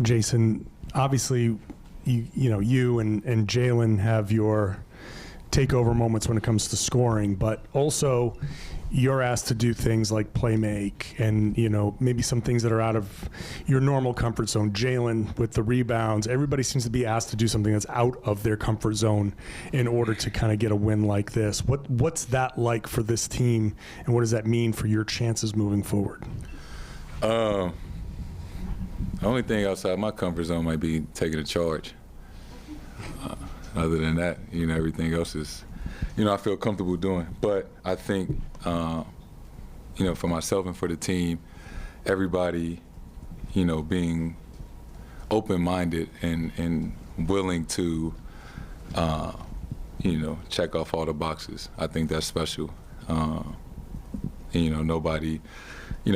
Jayson, obviously, you and Jaylen have your takeover moments when it comes to scoring, but also you're asked to do things like play make and, maybe some things that are out of your normal comfort zone. Jaylen with the rebounds, everybody seems to be asked to do something that's out of their comfort zone in order to kind of get a win like this. What's that like for this team, and what does that mean for your chances moving forward? The only thing outside my comfort zone might be taking a charge. Other than that, everything else is, I feel comfortable doing. But I think, for myself and for the team, everybody, being open-minded and willing to, check off all the boxes. I think that's special. Nobody,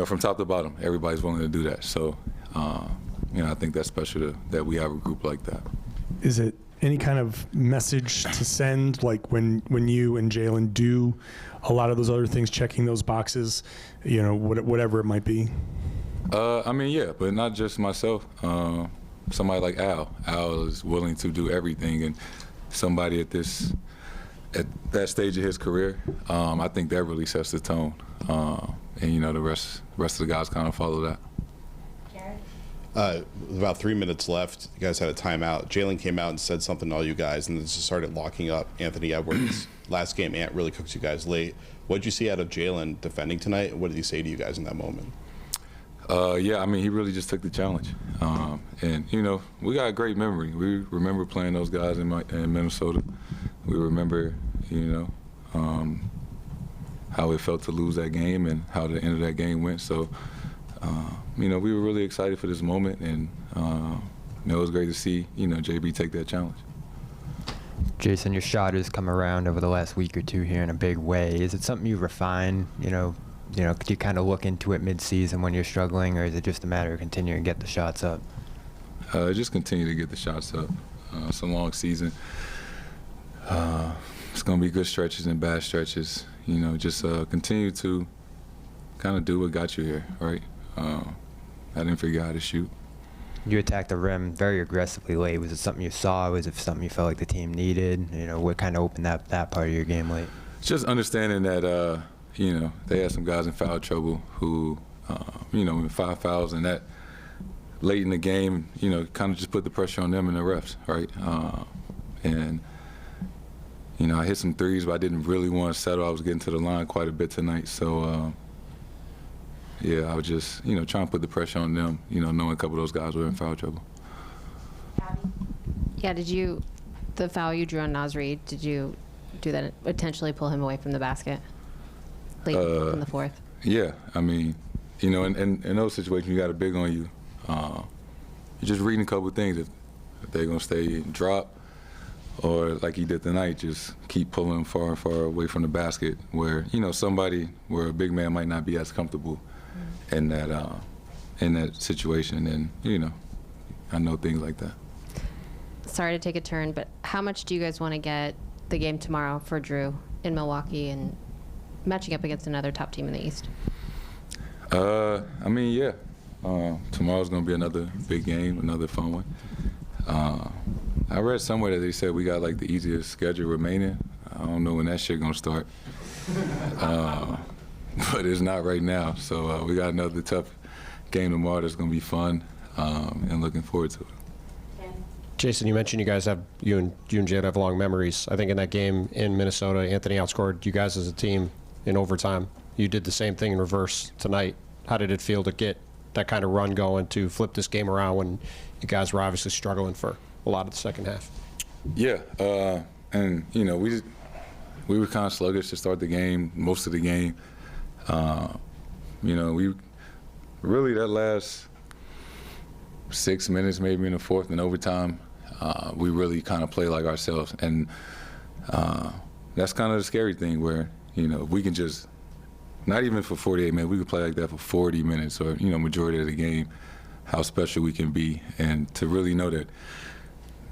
from top to bottom, everybody's willing to do that. So, I think that's special that we have a group like that. Is it any kind of message to send, like when you and Jaylen do a lot of those other things, checking those boxes, whatever it might be? Yeah, but not just myself. Somebody like Al. Al is willing to do everything, and somebody at that stage of his career, I think that really sets the tone. And the rest of the guys kind of follow that. About 3 minutes left. You guys had a timeout. Jaylen came out and said something to all you guys, and then just started locking up Anthony Edwards. Last game, Ant really cooked you guys late. What did you see out of Jaylen defending tonight, and what did he say to you guys in that moment? He really just took the challenge. And we got a great memory. We remember playing those guys in Minnesota. We remember, how it felt to lose that game and how the end of that game went. So, we were really excited for this moment, and it was great to see, JB take that challenge. Jayson, your shot has come around over the last week or two here in a big way. Is it something you refine? Could you kind of look into it mid-season when you're struggling, or is it just a matter of continuing to get the shots up? Just continue to get the shots up. It's a long season. It's going to be good stretches and bad stretches. Just continue to kind of do what got you here, right? I didn't figure out how to shoot. You attacked the rim very aggressively late. Was it something you saw? Was it something you felt like the team needed? What kind of opened that part of your game late? Just understanding that, they had some guys in foul trouble who, in 5 fouls, and that late in the game, kind of just put the pressure on them and the refs, right? I hit some threes, but I didn't really want to settle. I was getting to the line quite a bit tonight. So, I was just, trying to put the pressure on them, knowing a couple of those guys were in foul trouble. Yeah, the foul you drew on Nasri, did you do that, intentionally pull him away from the basket late in the fourth? Yeah, in those situations, you got a big on you. You're just reading a couple of things. If they're going to stay drop, or like he did tonight, just keep pulling far and far away from the basket where, where a big man might not be as comfortable in that situation. And, I know things like that. Sorry to take a turn, but how much do you guys want to get the game tomorrow for Drew in Milwaukee and matching up against another top team in the East? Tomorrow's going to be another big game, another fun one. I read somewhere that they said we got like the easiest schedule remaining. I don't know when that shit gonna start, but it's not right now. So we got another tough game tomorrow that's gonna be fun, and looking forward to it. Jayson, you mentioned you and Jaylen have long memories. I think in that game in Minnesota, Anthony outscored you guys as a team in overtime. You did the same thing in reverse tonight. How did it feel to get that kind of run going to flip this game around when you guys were obviously struggling for a lot of the second half? Yeah, and we were kind of sluggish to start the game, most of the game. We really, that last 6 minutes, maybe in the fourth and overtime, we really kind of play like ourselves. And that's kind of the scary thing where, we can just, not even for 48 minutes, we could play like that for 40 minutes or, majority of the game, how special we can be. And to really know that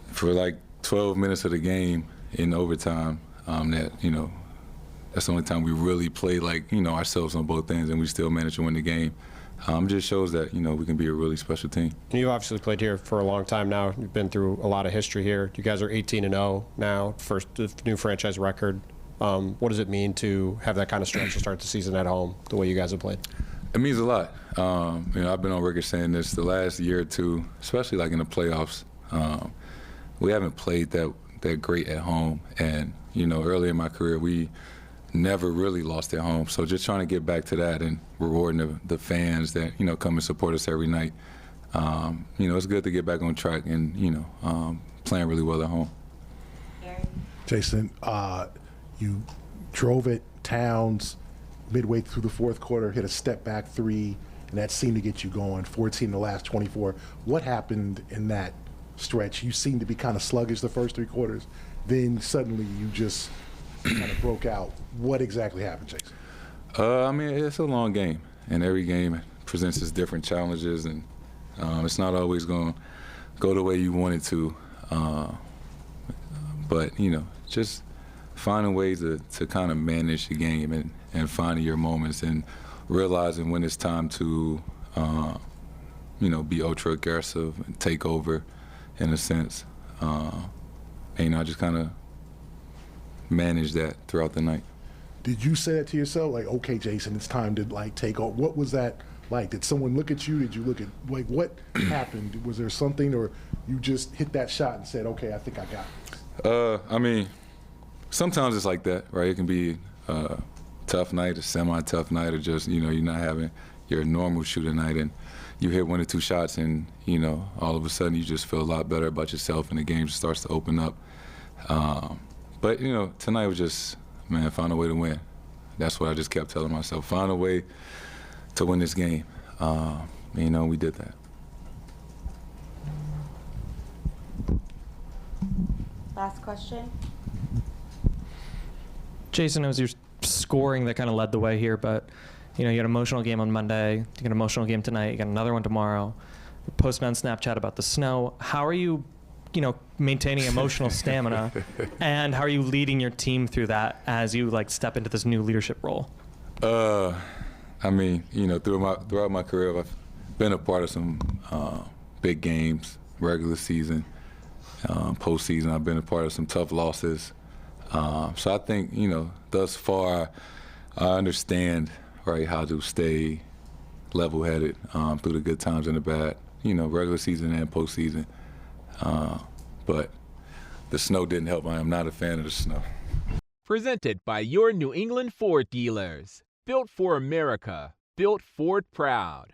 for like 12 minutes of the game in overtime, that's the only time we really play like, ourselves on both ends, and we still managed to win the game. just shows that, we can be a really special team. You've obviously played here for a long time now. You've been through a lot of history here. You guys are 18-0 now, first new franchise record. What does it mean to have that kind of stretch to start the season at home, the way you guys have played? It means a lot. I've been on record saying this the last year or two, especially like in the playoffs. We haven't played that great at home, and early in my career we never really lost at home. So just trying to get back to that and rewarding the fans that come and support us every night. It's good to get back on track and playing really well at home. Jayson, you drove it. Towns midway through the fourth quarter hit a step back three, and that seemed to get you going. 14 in the last 24. What happened in that stretch? You seemed to be kind of sluggish the first three quarters. Then suddenly you just kind of broke out. What exactly happened, Jayson? It's a long game, and every game presents its different challenges, and it's not always going to go the way you want it to. But just finding ways to kind of manage the game and finding your moments and realizing when it's time to, be ultra aggressive and take over, in a sense. And I just kind of manage that throughout the night. Did you say that to yourself, like, okay, Jayson, it's time to take over? What was that like? Did someone look at you? Did you look at what happened? Was there something, or you just hit that shot and said, okay, I think I got this? Sometimes it's like that, right? It can be a tough night, a semi-tough night, or just you're not having your normal shooting night, and you hit one or two shots, and all of a sudden you just feel a lot better about yourself, and the game just starts to open up. But tonight was just, find a way to win. That's what I just kept telling myself. Find a way to win this game. We did that. Last question. Jayson, it was your scoring that kind of led the way here, but you had an emotional game on Monday, you got an emotional game tonight, you got another one tomorrow. You're posting on Snapchat about the snow. How are you, maintaining emotional stamina, and how are you leading your team through that as you step into this new leadership role? Throughout my career, I've been a part of some big games, regular season, postseason. I've been a part of some tough losses. So I think, thus far, I understand, right, how to stay level-headed through the good times and the bad, regular season and postseason. But the snow didn't help. I am not a fan of the snow. Presented by your New England Ford dealers. Built for America. Built Ford proud.